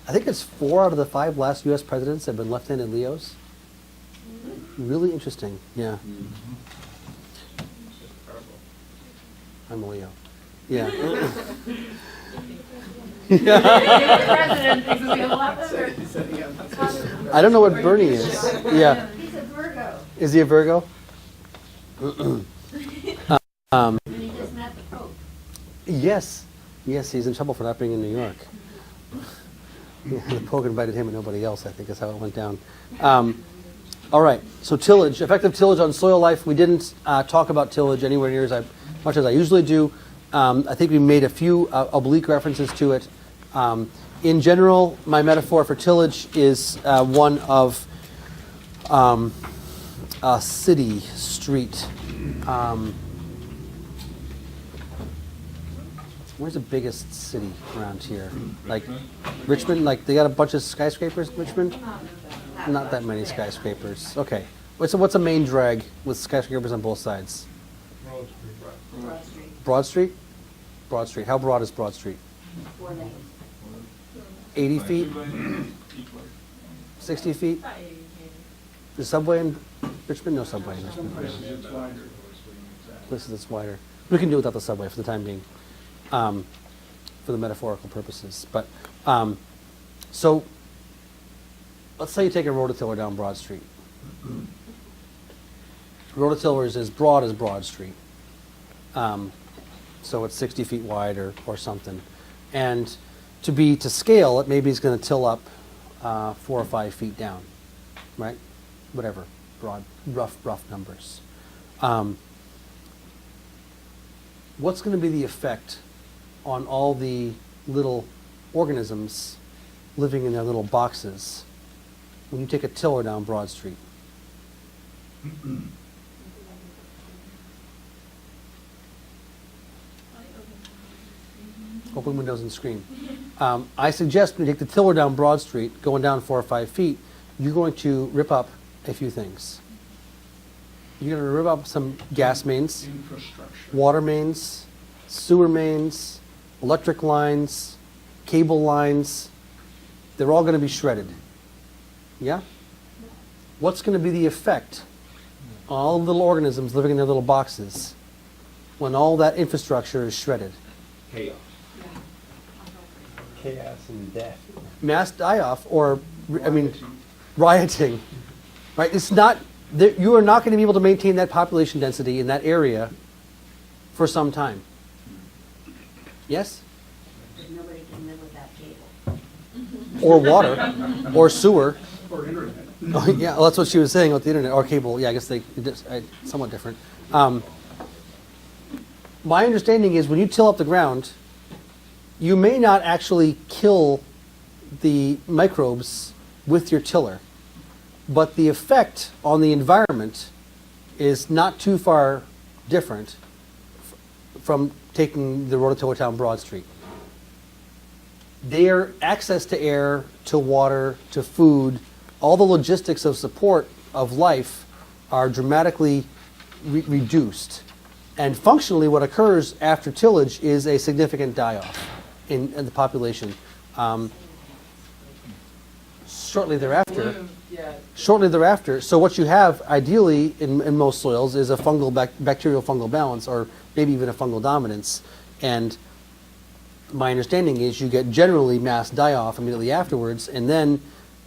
I think it's 4 out of the 5 last U.S. presidents have been left-handed Leos. Really interesting, yeah. I'm a Leo. Yeah. President thinks he's gonna laugh at her. I don't know what Bernie is. Yeah. He's a Virgo. Is he a Virgo? And he just met the Pope. Yes. Yes, he's in trouble for not being in New York. Yeah, the Pope invited him and nobody else, I think is how it went down. All right, so tillage, effective tillage on soil life. We didn't talk about tillage anywhere near as much as I usually do. I think we made a few oblique references to it. In general, my metaphor for tillage is one of a city, street. Where's the biggest city around here? Like Richmond? Like they got a bunch of skyscrapers in Richmond? Not that many skyscrapers. Okay. What's a main drag with skyscrapers on both sides? Broad Street. Broad Street? Broad Street. How broad is Broad Street? 4 lanes. 80 feet? 60 feet? The subway in Richmond? No subway in Richmond. Places that's wider. We can do without the subway for the time being, for the metaphorical purposes. But so let's say you take a rototiller down Broad Street. Rototiller is as broad as Broad Street. So it's 60 feet wide or something. And to scale, it maybe is going to till up 4 or 5 feet down, right? Whatever, broad, rough numbers. What's going to be the effect on all the little organisms living in their little boxes when you take a tiller down Broad Street? Open windows and screen. I suggest when you take the tiller down Broad Street, going down 4 or 5 feet, you're going to rip up a few things. You're going to rip up some gas mains, water mains, sewer mains, electric lines, cable lines. They're all going to be shredded. Yeah? What's going to be the effect on all the little organisms living in their little boxes when all that infrastructure is shredded? Chaos. Chaos and death. Mass die-off, or, rioting. Right? It's not, you are not going to be able to maintain that population density in that area for some time. Yes? Nobody can live without cable. Or water, or sewer. Or internet. Oh, yeah, well, that's what she was saying about the internet, or cable. Yeah, I guess somewhat different. My understanding is when you till up the ground, you may not actually kill the microbes with your tiller, but the effect on the environment is not too far different from taking the rototiller down Broad Street. Their access to air, to water, to food, all the logistics of support of life are dramatically reduced. And functionally what occurs after tillage is a significant die-off in the population. Shortly thereafter, so what you have ideally in most soils is a bacterial fungal balance, or maybe even a fungal dominance. And my understanding is you get generally mass die-off immediately afterwards, and then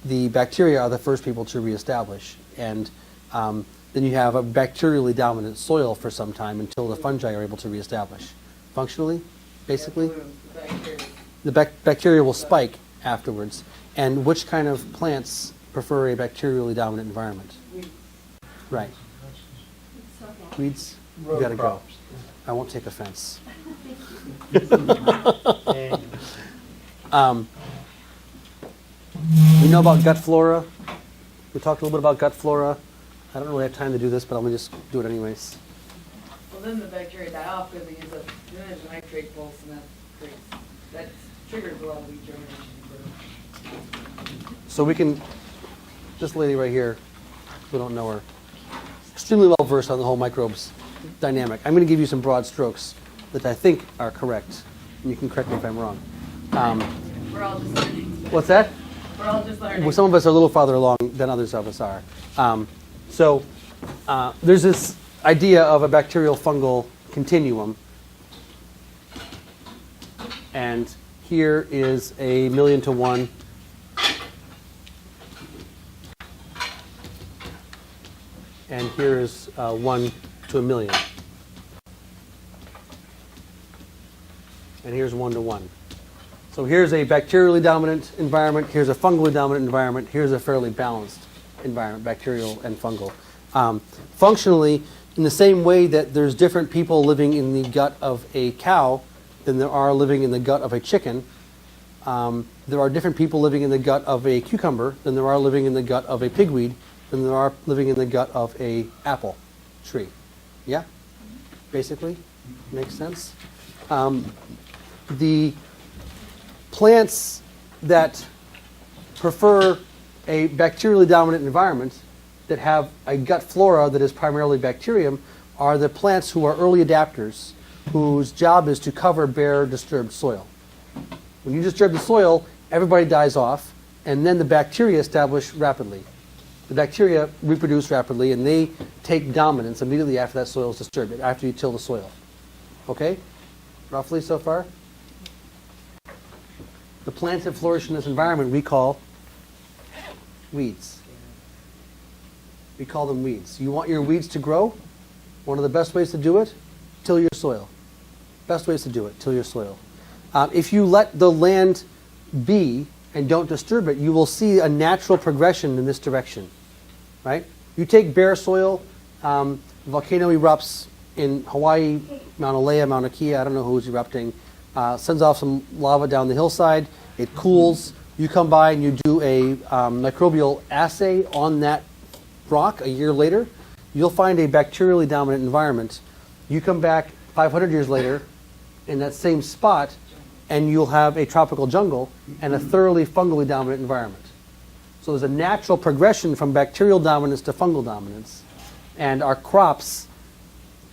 the bacteria are the first people to reestablish. And then you have a bacterially dominant soil for some time until the fungi are able to reestablish. Functionally, basically, the bacteria will spike afterwards. And which kind of plants prefer a bacterially dominant environment? Right. Weeds? You gotta go. I won't take offense. We know about gut flora. We talked a little bit about gut flora. I don't really have time to do this, but I'm going to just do it anyways. Well, then the bacteria die off because they use up the nitrate pulse, and that triggers a lot of regeneration. So we can, this lady right here, we don't know her, extremely well versed on the whole microbes dynamic. I'm going to give you some broad strokes that I think are correct. and you can correct me if I'm wrong. We're all just learning. What's that? We're all just learning. Well, some of us are a little farther along than others of us are. So there's this idea of a bacterial fungal continuum. And here is a 1,000,000 to 1. And here is 1 to 1,000,000. And here's 1 to 1. So here's a bacterially dominant environment, here's a fungally dominant environment, here's a fairly balanced environment, bacterial and fungal. Functionally, in the same way that there's different people living in the gut of a cow than there are living in the gut of a chicken, there are different people living in the gut of a cucumber than there are living in the gut of a pigweed than there are living in the gut of a apple tree. Yeah? Basically? Makes sense? The plants that prefer a bacterially dominant environment that have a gut flora that is primarily bacterium are the plants who are early adapters, whose job is to cover bare, disturbed soil. When you disturb the soil, everybody dies off, and then the bacteria establish rapidly. The bacteria reproduce rapidly, and they take dominance immediately after that soil is disturbed, after you till the soil. Okay? Roughly so far? The plants that flourish in this environment we call weeds. We call them weeds. You want your weeds to grow? One of the best ways to do it? Till your soil. Best ways to do it, till your soil. If you let the land be and don't disturb it, you will see a natural progression in this direction. Right? You take bare soil, volcano erupts in Hawaii, Mauna Lea, Mauna Kea, I don't know who's erupting, sends off some lava down the hillside, it cools, you come by and you do a microbial assay on that rock a year later, you'll find a bacterially dominant environment. You come back 500 years later in that same spot and you'll have a tropical jungle and a thoroughly fungally dominant environment. So there's a natural progression from bacterial dominance to fungal dominance, and our crops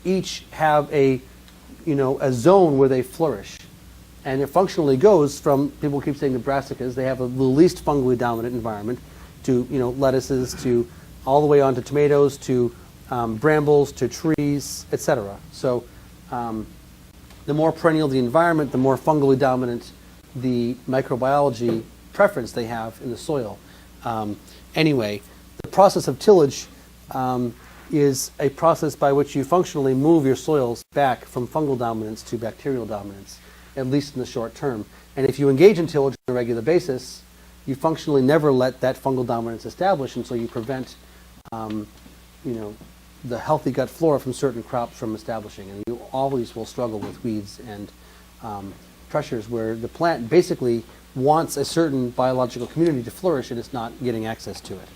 each have a zone where they flourish. And it functionally goes from, people keep saying the brassicas, they have the least fungally dominant environment, to lettuces, to all the way on to tomatoes, to brambles, to trees, etc. So the more perennial the environment, the more fungally dominant the microbiology preference they have in the soil. Anyway, the process of tillage is a process by which you functionally move your soils back from fungal dominance to bacterial dominance, at least in the short term. And if you engage in tillage on a regular basis, you functionally never let that fungal dominance establish, and so you prevent the healthy gut flora from certain crops from establishing. And you always will struggle with weeds and pressures where the plant basically wants a certain biological community to flourish and it's not getting access to it.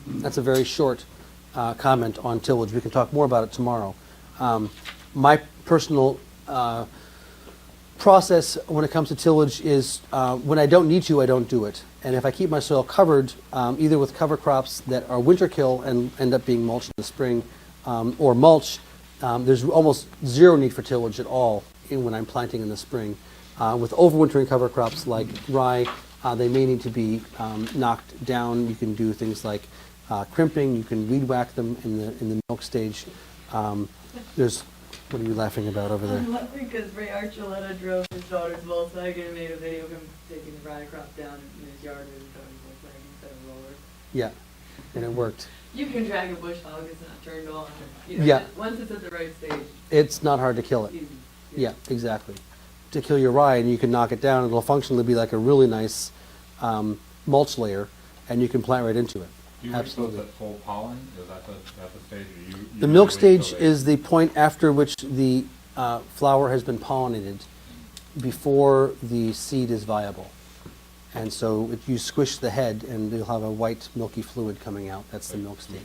That's a very short comment on tillage. We can talk more about it tomorrow. My personal process when it comes to tillage is when I don't need to, I don't do it. And if I keep my soil covered, either with cover crops that are winter kill and end up being mulch in the spring, or mulch, there's almost zero need for tillage at all when I'm planting in the spring. With overwintering cover crops like rye, they may need to be knocked down. You can do things like crimping. You can weed whack them in the milk stage. What are you laughing about over there? I'm laughing because Ray Archuleta drove his daughter's Volkswagen and made a video of him taking the rye crop down in his yard with his daughter's Volkswagen instead of a roller. Yeah, and it worked. You can drag a bush hog, it's not turned on. Yeah. Once it's at the right stage, It's not hard to kill it. easy. Yeah, exactly. To kill your rye, and you can knock it down, it'll functionally be like a really nice mulch layer, and you can plant right into it. Do you Absolutely. wait till it's at full pollen? Is that the stage? Or you The milk usually wait stage till they- is the point after which the flower has been pollinated before the seed is viable. And so you squish the head and you'll have a white milky fluid coming out. That's the milk stage.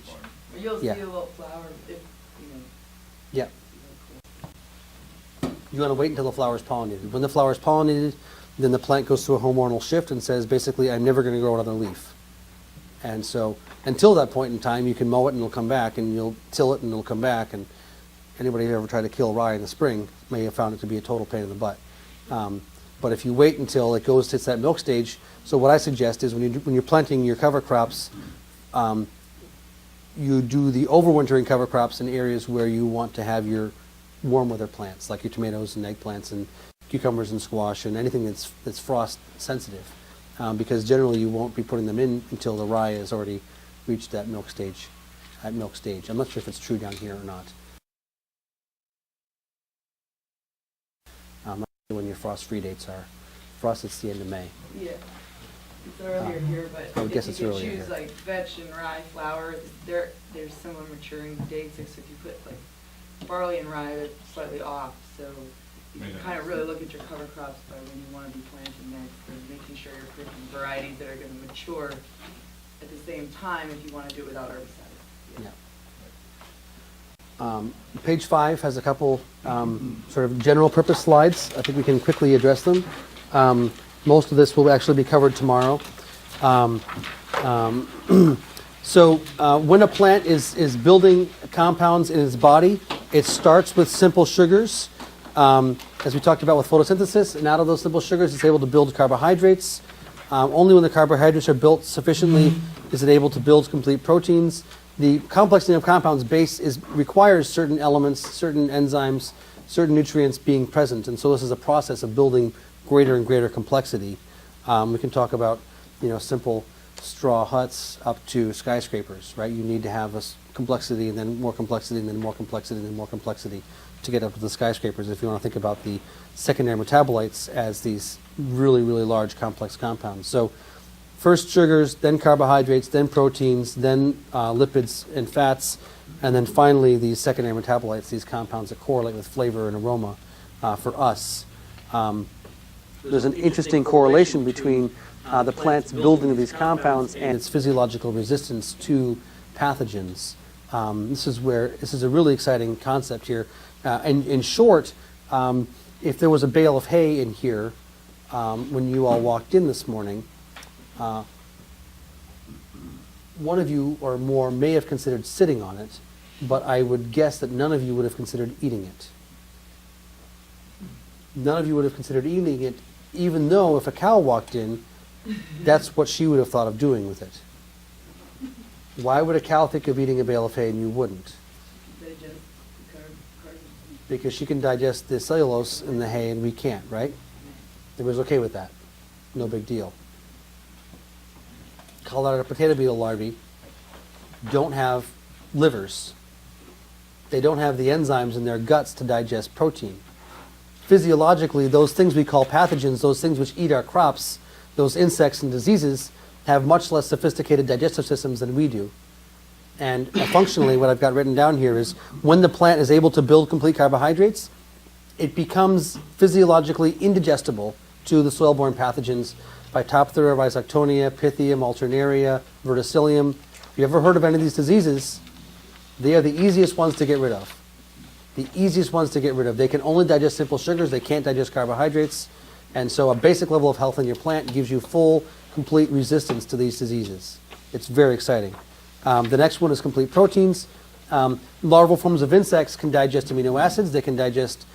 Or you'll see Yeah. a little flower if, Yeah. You want to wait until the flower is pollinated. When the flower is pollinated, then the plant goes through a hormonal shift and says, basically, I'm never going to grow another leaf. And so until that point in time, you can mow it and it'll come back, and you'll till it and it'll come back. And anybody who ever tried to kill rye in the spring may have found it to be a total pain in the butt. But if you wait until it hits that milk stage, so what I suggest is when you're planting your cover crops, you do the overwintering cover crops in areas where you want to have your warm weather plants, like your tomatoes and eggplants and cucumbers and squash and anything that's frost sensitive, because generally you won't be putting them in until the rye has already reached that milk stage. I'm not sure if it's true down here or not. Not sure when your frost-free dates are. Frost is the end of May. Yeah, it's earlier here, but I would guess if it's you could earlier choose here. like vetch and rye flour, there's similar maturing dates. So if you put like barley and rye, they're slightly off. So you can kind of really look at your cover crops by when you want to be planting next, and making sure you're picking varieties that are going to mature at the same time if you want to do it without herbicides. Yeah. Page 5 has a couple sort of general purpose slides. I think we can quickly address them. Most of this will actually be covered tomorrow. So when a plant is building compounds in its body, it starts with simple sugars, as we talked about with photosynthesis, and out of those simple sugars it's able to build carbohydrates. Only when the carbohydrates are built sufficiently is it able to build complete proteins. The complexity of compounds requires certain elements, certain enzymes, certain nutrients being present, and so this is a process of building greater and greater complexity. We can talk about, simple straw huts up to skyscrapers, right? You need to have complexity and then more complexity and then more complexity and then more complexity to get up to the skyscrapers if you want to think about the secondary metabolites as these really, really large complex compounds. So first sugars, then carbohydrates, then proteins, then lipids and fats, and then finally these secondary metabolites, these compounds that correlate with flavor and aroma for us. There's an interesting correlation between the plant's building of these compounds and its physiological resistance to pathogens. This is a really exciting concept here. In short, if there was a bale of hay in here when you all walked in this morning, one of you or more may have considered sitting on it, but I would guess that none of you would have considered eating it. None of you would have considered eating it, even though if a cow walked in, that's what she would have thought of doing with it. Why would a cow think of eating a bale of hay and you wouldn't? Digest carbon. Because she can digest the cellulose in the hay and we can't, right? Everybody's okay with that. No big deal. Colorado potato beetle larvae don't have livers. They don't have the enzymes in their guts to digest protein. Physiologically, those things we call pathogens, those things which eat our crops, those insects and diseases, have much less sophisticated digestive systems than we do. And functionally, what I've got written down here is when the plant is able to build complete carbohydrates, it becomes physiologically indigestible to the soil-borne pathogens, Phytophthora, Rhizoctonia, Pythium, Alternaria, Verticillium. If you ever heard of any of these diseases, they are the easiest ones to get rid of. The easiest ones to get rid of. They can only digest simple sugars, they can't digest carbohydrates, and so a basic level of health in your plant gives you full, complete resistance to these diseases. It's very exciting. The next one is complete proteins. Larval forms of insects can digest amino acids, they can digest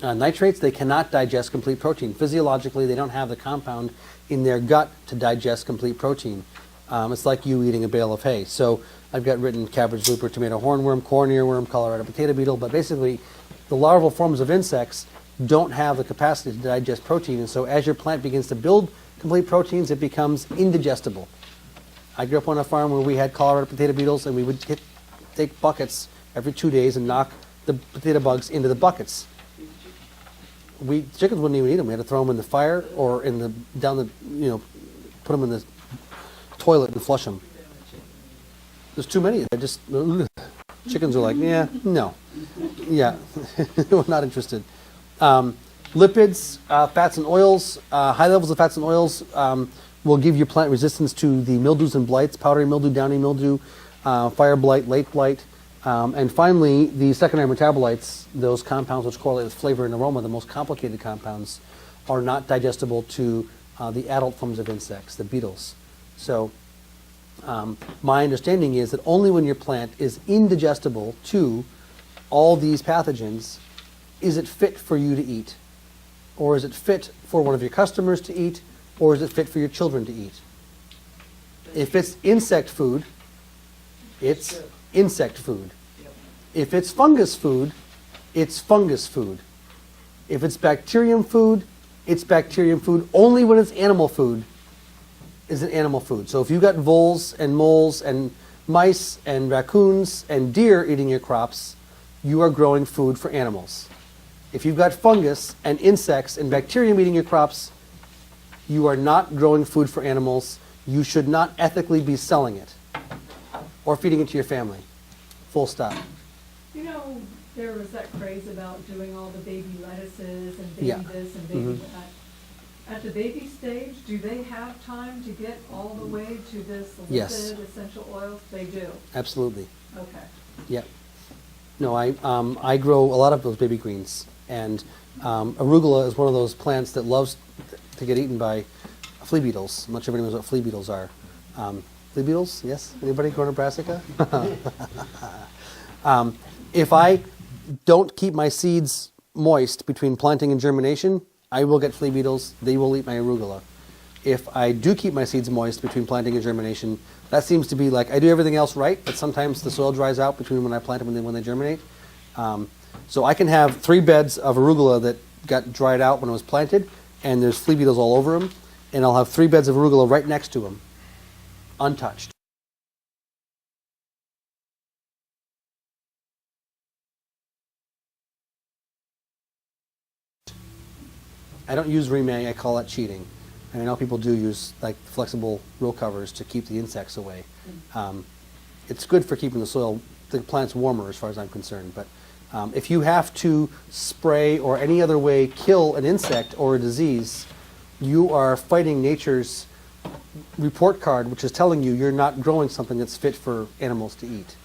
nitrates, they cannot digest complete protein. Physiologically, they don't have the compound in their gut to digest complete protein. It's like you eating a bale of hay. So I've got written cabbage looper, tomato hornworm, corn earworm, Colorado potato beetle, but basically the larval forms of insects don't have the capacity to digest protein, and so as your plant begins to build complete proteins, it becomes indigestible. I grew up on a farm where we had Colorado potato beetles, and we would take buckets every 2 days and knock the potato bugs into the buckets. Chickens wouldn't even eat them. We had to throw them in the fire or put them in the toilet and flush them. There's too many. They're just, chickens are like, yeah, no. Yeah, we're not interested. Lipids, fats and oils, high levels of fats and oils will give your plant resistance to the mildews and blights, powdery mildew, downy mildew, fire blight, late blight. And finally, the secondary metabolites, those compounds which correlate with flavor and aroma, the most complicated compounds, are not digestible to the adult forms of insects, the beetles. So my understanding is that only when your plant is indigestible to all these pathogens, is it fit for you to eat? Or is it fit for one of your customers to eat? Or is it fit for your children to eat? If it's insect food, it's insect food. If it's fungus food, it's fungus food. If it's bacterium food, it's bacterium food. Only when it's animal food is it animal food. So if you've got voles and moles and mice and raccoons and deer eating your crops, you are growing food for animals. If you've got fungus and insects and bacterium eating your crops, you are not growing food for animals. You should not ethically be selling it or feeding it to your family. Full stop. You know, there was that craze about doing all the baby lettuces and baby Yeah. this and baby Mhm. that. At the baby stage, do they have time to get all the way to this Yes. lipid essential oils? They do, Absolutely. okay. Yep. No, I grow a lot of those baby greens, and arugula is one of those plants that loves to get eaten by flea beetles. I'm not sure if anyone knows what flea beetles are. Flea beetles? Yes? Anybody grow in brassica? If I don't keep my seeds moist between planting and germination, I will get flea beetles. They will eat my arugula. If I do keep my seeds moist between planting and germination, that seems to be like I do everything else right, but sometimes the soil dries out between when I plant them and when they germinate. So I can have 3 beds of arugula that got dried out when it was planted, and there's flea beetles all over them, and I'll have 3 beds of arugula right next to them, untouched. I don't use remay, I call that cheating. And I know people do use like flexible row covers to keep the insects away. It's good for keeping the plants warmer as far as I'm concerned. But if you have to spray or any other way kill an insect or a disease, you are fighting nature's report card, which is telling you you're not growing something that's fit for animals to eat.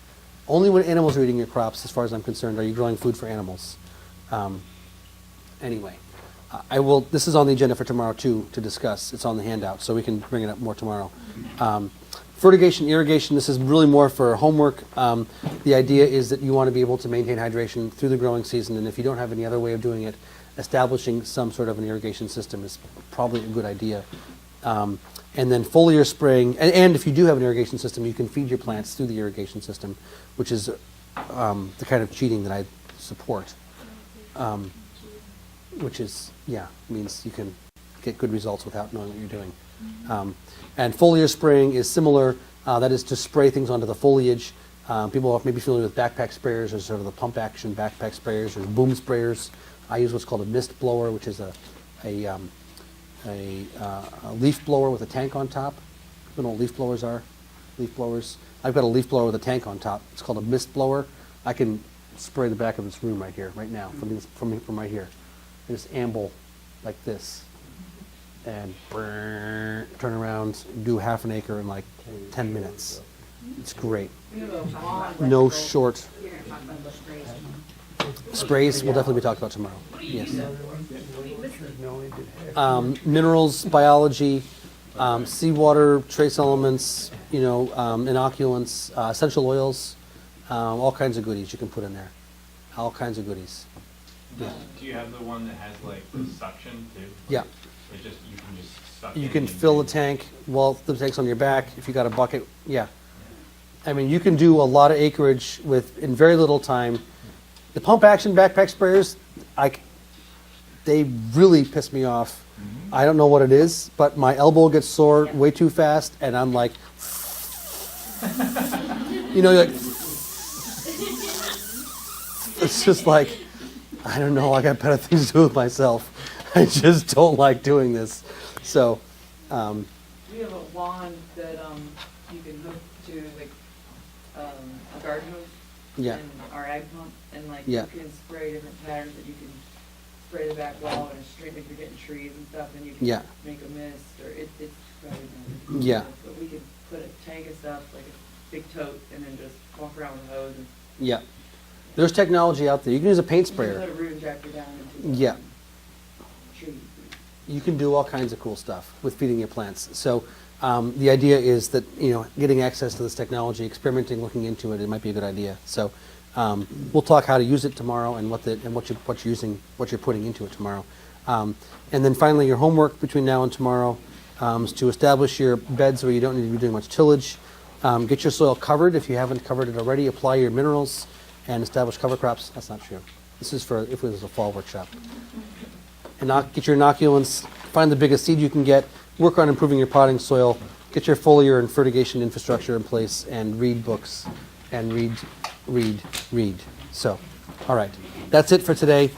Only when animals are eating your crops, as far as I'm concerned, are you growing food for animals. Anyway. This is on the agenda for tomorrow too, to discuss. It's on the handout, so we can bring it up more tomorrow. Fertigation, irrigation, this is really more for homework. The idea is that you want to be able to maintain hydration through the growing season, and if you don't have any other way of doing it, establishing some sort of an irrigation system is probably a good idea. And then foliar spraying, and if you do have an irrigation system, you can feed your plants through the irrigation system, which is the kind of cheating that I support. Which is, means you can get good results without knowing what you're doing. And foliar spraying is similar. That is to spray things onto the foliage. People are maybe familiar with backpack sprayers, or sort of the pump action backpack sprayers. There's boom sprayers. I use what's called a mist blower, which is a leaf blower with a tank on top. You know what leaf blowers are? Leaf blowers. I've got a leaf blower with a tank on top. It's called a mist blower. I can spray the back of this room right here, right now, from right here. I just amble like this and turn around, do half an acre in like 10 minutes. It's great. No short. Sprays will definitely be talked about tomorrow. Yes. Minerals, biology, seawater, trace elements, inoculants, essential oils, all kinds of goodies you can put in there. All kinds of goodies. Yeah. Do you have the one that has like the suction too? Yeah. It just you can just suck. You in can and fill the drink. tank while the tank's on your back. If you got a bucket, yeah. I mean, you can do a lot of acreage in very little time. The pump action backpack sprayers, they really piss me off. I don't know what it is, but my elbow gets sore way too fast, and I'm like, you're like, it's just like, I don't know, I got better things to do with myself. I just don't like doing this. So, We have a wand that you can hook to like a garden hose. Yeah. And our ag pump, and like Yeah. you can spray different patterns that you can spray the back wall in a straight, if you're getting trees and stuff, and you can Yeah. make a mist, or it's probably not. Yeah. But we could put a tank of stuff, like a big tote, and then just walk around with a hose and yeah. There's technology out there. You can use a paint you can sprayer. put a root injector down into the Yeah. tree. You can do all kinds of cool stuff with feeding your plants. So the idea is that, getting access to this technology, experimenting, looking into it, it might be a good idea. So We'll talk how to use it tomorrow and what you're using, what you're putting into it tomorrow. And then finally, your homework between now and tomorrow is to establish your beds where you don't need to be doing much tillage. Get your soil covered if you haven't covered it already. Apply your minerals and establish cover crops. That's not true. This is for if it was a fall workshop. Get your inoculants. Find the biggest seed you can get. Work on improving your potting soil. Get your foliar and fertigation infrastructure in place, and read books, and read. So, all right, that's it for today.